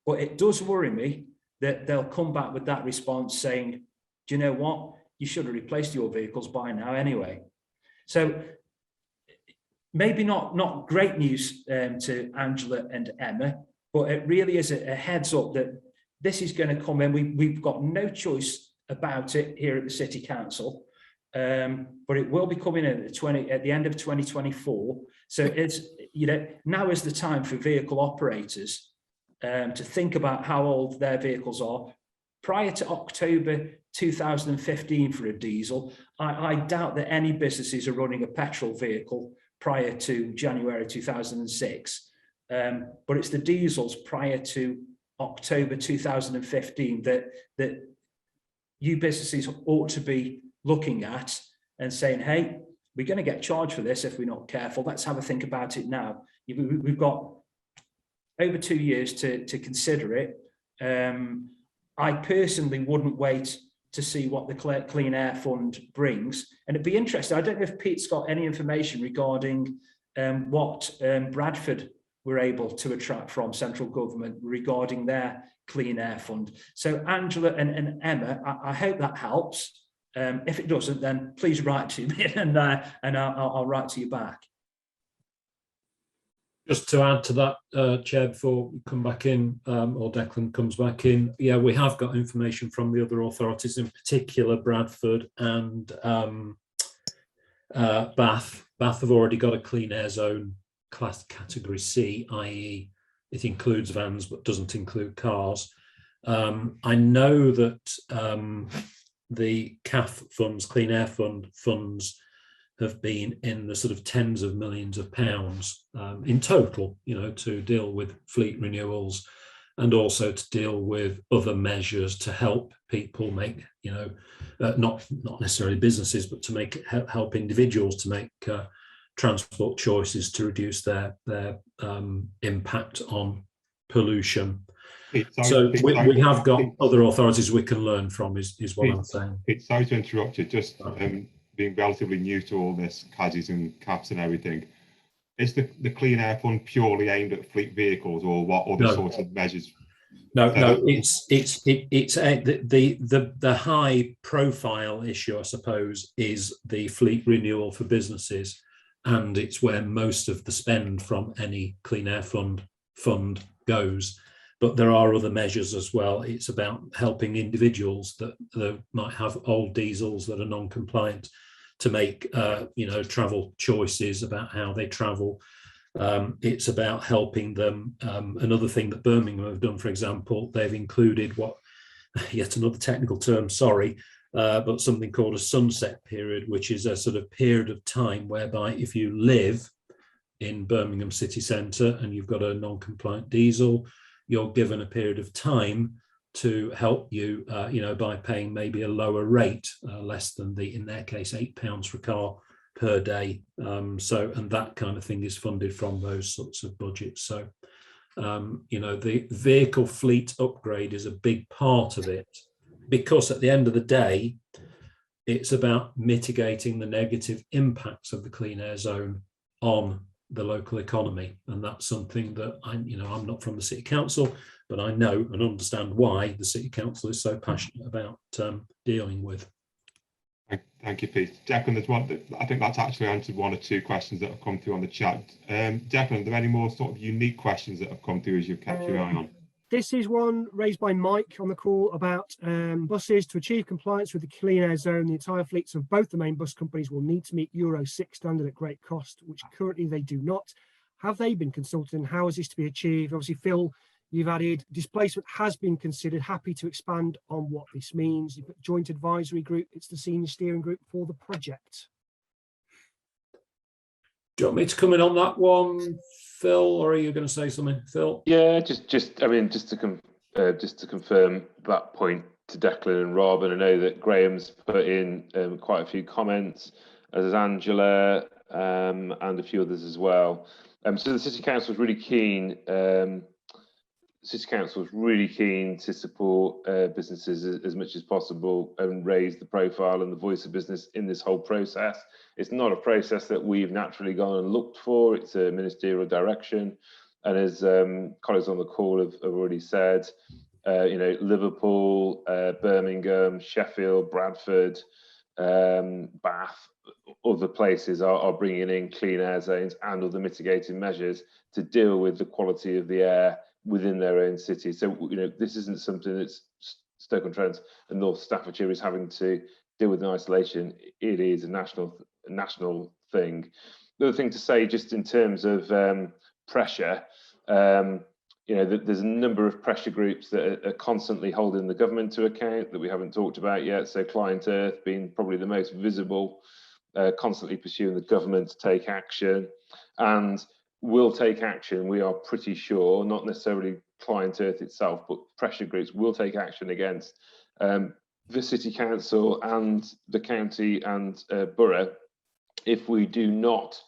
S5: But it does worry me that they'll come back with that response saying, do you know what? You should have replaced your vehicles by now anyway. So maybe not great news to Angela and Emma, but it really is a heads up that this is going to come in. We've got no choice about it here at the City Council, but it will be coming in at the end of 2024. So it's, you know, now is the time for vehicle operators to think about how old their vehicles are. Prior to October 2015 for a diesel, I doubt that any businesses are running a petrol vehicle prior to January 2006. But it's the diesels prior to October 2015 that you businesses ought to be looking at and saying, hey, we're going to get charged for this if we're not careful. Let's have a think about it now. we've got over 2 years to consider it. I personally wouldn't wait to see what the Clean Air Fund brings. And it'd be interesting, I don't know if Pete's got any information regarding what Bradford were able to attract from central government regarding their Clean Air Fund. So Angela and Emma, I hope that helps. If it doesn't, then please write to me and I'll write to you back.
S4: Just to add to that, Chair, before we come back in, or Declan comes back in, yeah, we have got information from the other authorities, in particular Bradford and Bath. Bath have already got a clean air zone class category C, i.e. it includes vans but doesn't include cars. I know that the CAF funds, Clean Air Fund funds, have been in the sort of tens of millions of pounds in total, you know, to deal with fleet renewals and also to deal with other measures to help people make, you know, not necessarily businesses, but to make help individuals to make transport choices to reduce their impact on pollution. So we have got other authorities we can learn from, is what I'm saying.
S1: Sorry to interrupt you, just being relatively new to all this CAZs and CAPs and everything. Is the Clean Air Fund purely aimed at fleet vehicles, or what other sorts of measures?
S4: No, it's the high profile issue, I suppose, is the fleet renewal for businesses, and it's where most of the spend from any Clean Air Fund goes. But there are other measures as well. It's about helping individuals that might have old diesels that are non-compliant to make you know, travel choices about how they travel. It's about helping them. Another thing that Birmingham have done, for example, they've included what, yet another technical term, sorry, but something called a sunset period, which is a sort of period of time whereby if you live in Birmingham city centre and you've got a non-compliant diesel, you're given a period of time to help you, you know, by paying maybe a lower rate, less than the, in their case, £8 for a car per day. So, and that kind of thing is funded from those sorts of budgets. So, you know, the vehicle fleet upgrade is a big part of it, because at the end of the day, it's about mitigating the negative impacts of the clean air zone on the local economy. And that's something that I'm not from the City Council, but I know and understand why the City Council is so passionate about dealing with.
S1: Thank you, Pete. Declan, there's one, I think that's actually answered one or two questions that have come through on the chat. Declan, are there any more sort of unique questions that have come through as you've kept your eye on?
S3: This is one raised by Mike on the call about buses. To achieve compliance with the clean air zone, the entire fleets of both the main bus companies will need to meet Euro 6 standard at great cost, which currently they do not. Have they been consulted, and how is this to be achieved? Obviously, Phil, you've added displacement has been considered. Happy to expand on what this means. You've got joint advisory group. It's the senior steering group for the project.
S4: Do you want me to come in on that one, Phil, or are you going to say something, Phil?
S6: Yeah, just to confirm that point to Declan and Rob, and I know that Graham's put in quite a few comments, as is Angela, and a few others as well. So the City Council was really keen. City Council was really keen to support businesses as much as possible and raise the profile and the voice of business in this whole process. It's not a process that we've naturally gone and looked for. It's a ministerial direction, and as colleagues on the call have already said, you know, Liverpool, Birmingham, Sheffield, Bradford, Bath, other places are bringing in clean air zones and other mitigating measures to deal with the quality of the air within their own city. So, you know, this isn't something that's Stoke-on-Trent and North Staffordshire is having to deal with in isolation. It is a national thing. The other thing to say, just in terms of pressure, you know, there's a number of pressure groups that are constantly holding the government to account that we haven't talked about yet. So Client Earth being probably the most visible, constantly pursuing the government to take action, and will take action, we are pretty sure, not necessarily Client Earth itself, but pressure groups will take action against the City Council and the county and borough if we do not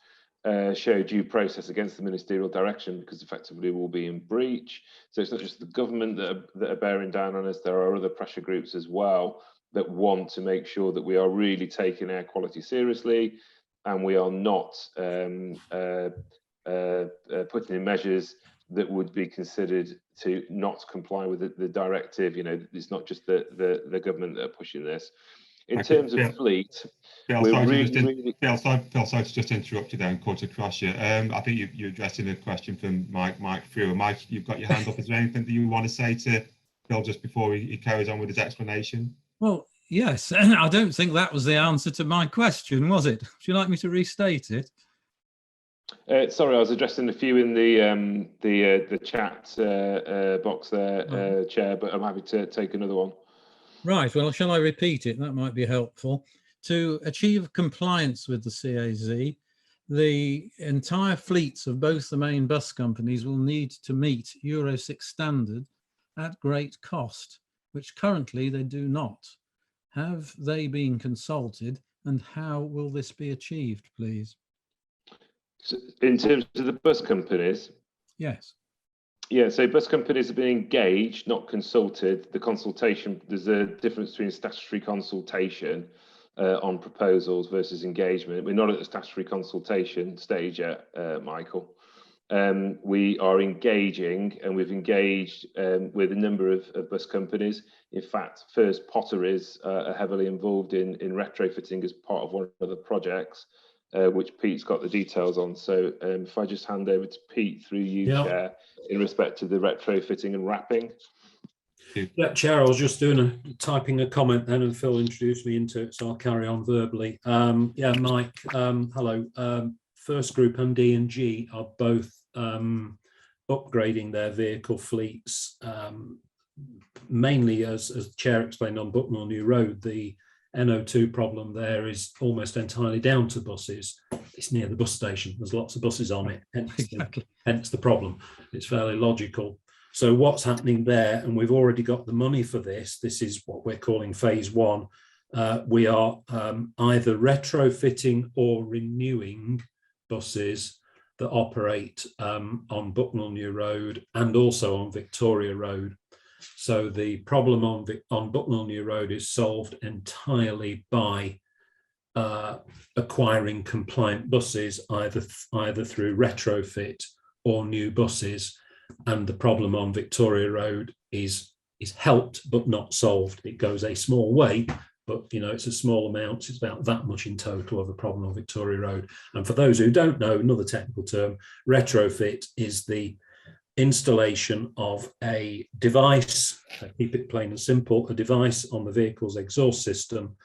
S6: show due process against the ministerial direction, because effectively we'll be in breach. So it's not just the government that are bearing down on us, there are other pressure groups as well that want to make sure that we are really taking air quality seriously, and we are not putting in measures that would be considered to not comply with the directive. You know, it's not just the government that are pushing this. In terms of fleet,
S1: Phil, sorry to just interrupt you there and cut across you. I think you're addressing a question from Mike Frewer. Mike, you've got your hand up. Is there anything that you want to say to Phil just before he carries on with his explanation?
S8: Well, yes, and I don't think that was the answer to my question, was it? Would you like me to restate it?
S6: Sorry, I was addressing a few in the chat box there, Chair, but I'm happy to take another one.
S8: Right, well, shall I repeat it? That might be helpful. To achieve compliance with the CAZ, the entire fleets of both the main bus companies will need to meet Euro 6 standard at great cost, which currently they do not. Have they been consulted, and how will this be achieved, please?
S6: So in terms of the bus companies?
S8: Yes.
S6: Yeah, so bus companies have been engaged, not consulted. The consultation, there's a difference between statutory consultation on proposals versus engagement. We're not at the statutory consultation stage yet, Michael. We are engaging, and we've engaged with a number of bus companies. In fact, First Potteries are heavily involved in retrofitting as part of one of the projects, which Pete's got the details on. So if I just hand over to Pete through you, Chair, in respect to the retrofitting and wrapping.
S4: Yeah, Chair, I was just typing a comment then, and Phil introduced me into it, so I'll carry on verbally. Yeah, Mike, hello. First Group and D&G are both upgrading their vehicle fleets, mainly as the Chair explained on Bucknell New Road. The NO2 problem there is almost entirely down to buses. It's near the bus station. There's lots of buses on it, hence the problem. It's fairly logical. So what's happening there, and we've already got the money for this, this is what we're calling phase one. We are either retrofitting or renewing buses that operate on Bucknell New Road and also on Victoria Road. So the problem on Bucknell New Road is solved entirely by acquiring compliant buses, either through retrofit or new buses. And the problem on Victoria Road is helped but not solved. It goes a small way, but you know, it's a small amount. It's about that much in total of a problem on Victoria Road. And for those who don't know, another technical term, retrofit is the installation of a device, keep it plain and simple, a device on the vehicle's exhaust system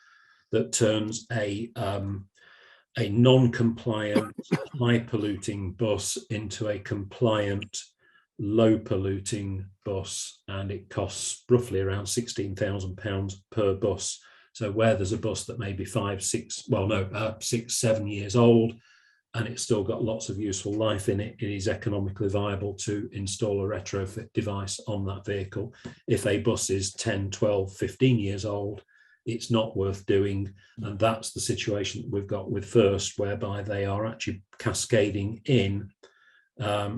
S4: that turns a non-compliant, high-polluting bus into a compliant, low-polluting bus, and it costs roughly around £16,000 per bus. So where there's a bus that may be 6, 7 years old, and it's still got lots of useful life in it, it is economically viable to install a retrofit device on that vehicle. If a bus is 10, 12, 15 years old, it's not worth doing. And that's the situation that we've got with First, whereby they are actually cascading in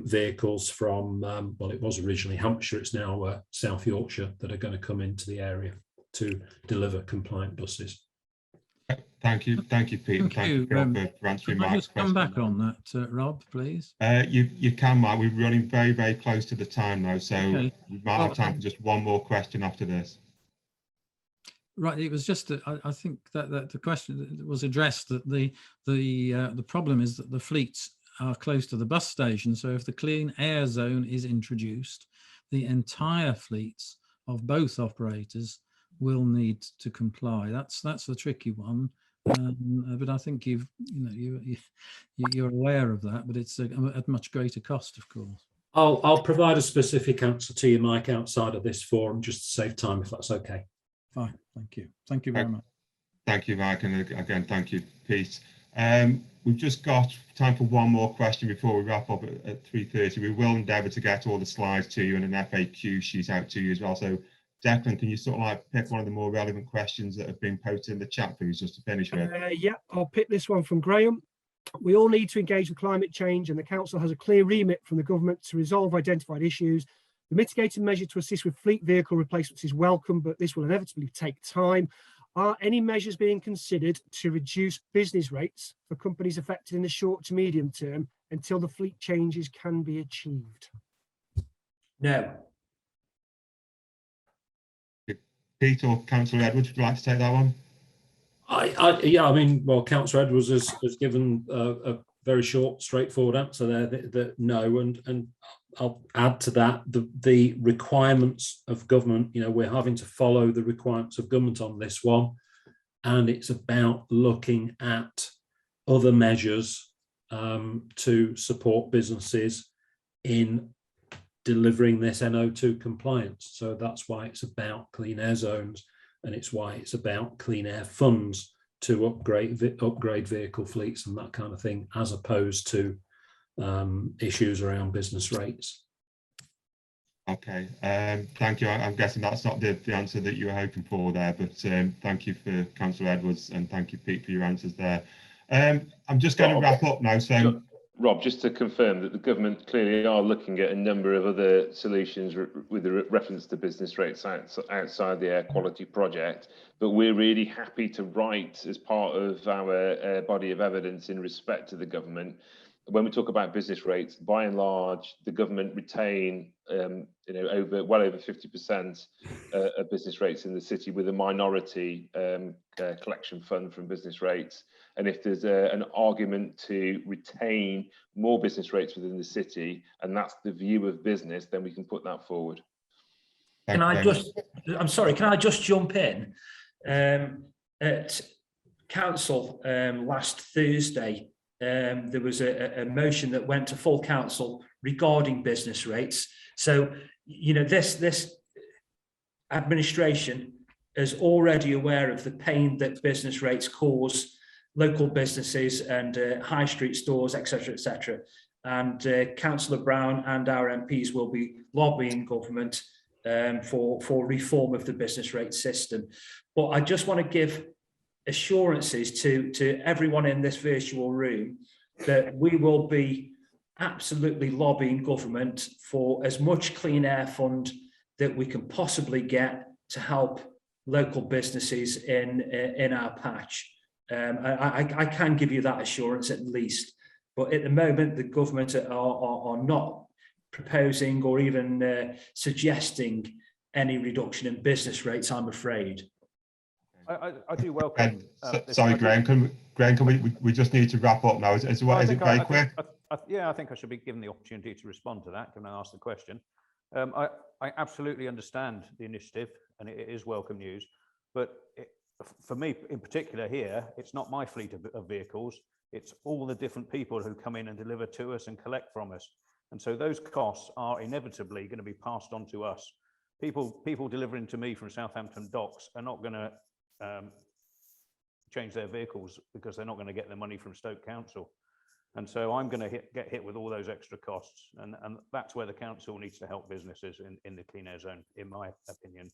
S4: vehicles from, well, it was originally Hampshire, it's now South Yorkshire, that are going to come into the area to deliver compliant buses.
S1: Thank you, Pete. Thank you, Phil, for answering Mike's question.
S8: Just come back on that, Rob, please.
S1: You can, Mike. We're running very, very close to the time now, so
S8: okay.
S1: We might have time for just one more question after this.
S8: Right, it was just that I think that the question was addressed, that the problem is that the fleets are close to the bus station. So if the clean air zone is introduced, the entire fleets of both operators will need to comply. That's the tricky one, but I think you're aware of that. But it's at much greater cost, of course.
S4: I'll provide a specific answer to you, Mike, outside of this forum, just to save time, if that's okay.
S8: Fine, thank you. Thank you very much.
S1: Thank you, Mike, and again, thank you, Pete. We've just got time for one more question before we wrap up at 3:30. We will endeavour to get all the slides to you and an FAQ sheet out to you as well. So, Declan, can you sort of like pick one of the more relevant questions that have been posted in the chat, please, just to finish with?
S3: Yeah, I'll pick this one from Graham. We all need to engage with climate change, and the council has a clear remit from the government to resolve identified issues. The mitigating measure to assist with fleet vehicle replacements is welcome, but this will inevitably take time. Are any measures being considered to reduce business rates for companies affected in the short to medium term until the fleet changes can be achieved?
S5: No.
S1: Pete or Councillor Edwards, would you like to take that one?
S4: Yeah, I mean, well, Councillor Edwards has given a very short, straightforward answer there, that no, and I'll add to that the requirements of government. You know, we're having to follow the requirements of government on this one, and it's about looking at other measures to support businesses in delivering this NO2 compliance. So that's why it's about clean air zones, and it's why it's about clean air funds to upgrade vehicle fleets and that kind of thing, as opposed to issues around business rates.
S1: Okay, thank you. I'm guessing that's not the answer that you were hoping for there, but thank you for Councillor Edwards, and thank you, Pete, for your answers there. I'm just going to wrap up now. So,
S6: Rob, just to confirm that the government clearly are looking at a number of other solutions with reference to business rates outside the air quality project, but we're really happy to write as part of our body of evidence in respect to the government. When we talk about business rates, by and large, the government retain, well over 50% of business rates in the city, with a minority collection fund from business rates. And if there's an argument to retain more business rates within the city, and that's the view of business, then we can put that forward.
S5: Can I just jump in? At council last Thursday, there was a motion that went to full council regarding business rates. So, you know, this administration is already aware of the pain that business rates cause local businesses and high street stores, etc. And Councillor Brown and our MPs will be lobbying government for reform of the business rate system. But I just want to give assurances to everyone in this virtual room that we will be absolutely lobbying government for as much clean air fund that we can possibly get to help local businesses in our patch. I can give you that assurance at least, but at the moment the government are not proposing or even suggesting any reduction in business rates, I'm afraid.
S2: I do welcome.
S1: Sorry, Graham. Can we just need to wrap up now? Is it very quick?
S2: Yeah, I think I should be given the opportunity to respond to that. Can I ask the question? I absolutely understand the initiative, and it is welcome news. But for me, in particular, here, it's not my fleet of vehicles. It's all the different people who come in and deliver to us and collect from us, and so those costs are inevitably going to be passed on to us. People delivering to me from Southampton docks are not going to change their vehicles because they're not going to get the money from Stoke Council, and so I'm going to get hit with all those extra costs, and that's where the council needs to help businesses in the clean air zone, in my opinion.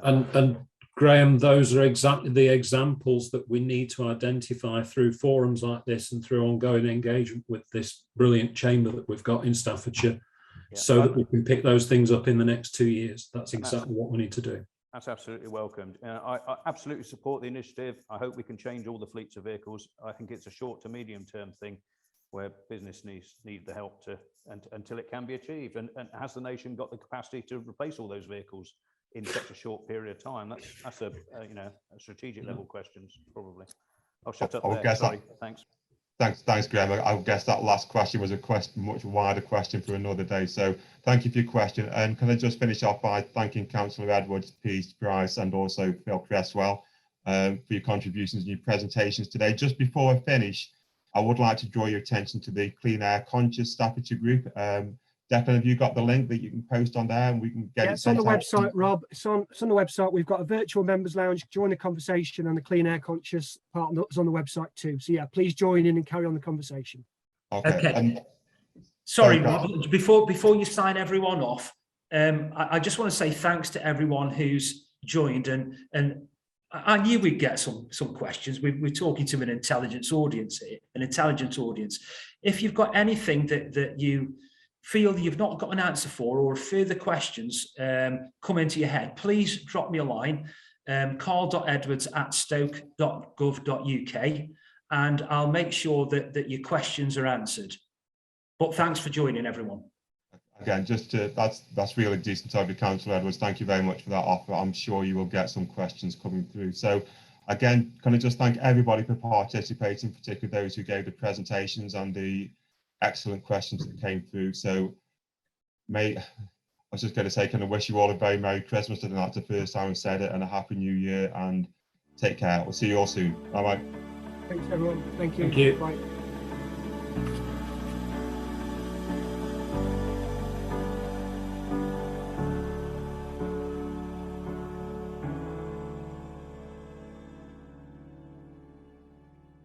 S4: And Graham, those are exactly the examples that we need to identify through forums like this and through ongoing engagement with this brilliant chamber that we've got in Staffordshire, so that we can pick those things up in the next 2 years. That's exactly what we need to do. That's
S2: absolutely welcomed. I absolutely support the initiative. I hope we can change all the fleets of vehicles. I think it's a short to medium term thing where business need the help until it can be achieved. And has the nation got the capacity to replace all those vehicles in such a short period of time? That's a strategic level questions, probably. I'll shut up there. Sorry. Thanks.
S1: Thanks, Graham. I guess that last question was a much wider question for another day. So thank you for your question. And can I just finish off by thanking Councillor Edwards, Pete Price, and also Phil Cresswell for your contributions and your presentations today. Just before I finish, I would like to draw your attention to the Clean Air Conscious Staffordshire group. Declan, have you got the link that you can post on there and we can get it
S3: it's on the website, Rob. It's on the website. We've got a virtual members lounge. Join the conversation, and the Clean Air Conscious part is on the website too. So yeah, please join in and carry on the conversation.
S5: Okay. Sorry, Rob, before you sign everyone off, I just want to say thanks to everyone who's joined, and I knew we'd get some questions. We're talking to an intelligence audience here, an intelligent audience. If you've got anything that you feel you've not got an answer for, or further questions come into your head, please drop me a line, carl.edwards@stoke.gov.uk, and I'll make sure that your questions are answered. But thanks for joining, everyone.
S1: Again, that's really decent of you, Councillor Edwards. Thank you very much for that offer. I'm sure you will get some questions coming through. So again, can I just thank everybody for participating, particularly those who gave the presentations and the excellent questions that came through. So I was just going to say, can I wish you all a very Merry Christmas. I don't know that's the first time I've said it, and a Happy New Year, and take care. We'll see you all soon. Bye bye.
S3: Thanks everyone. Thank you.
S4: Thank you.
S3: Bye.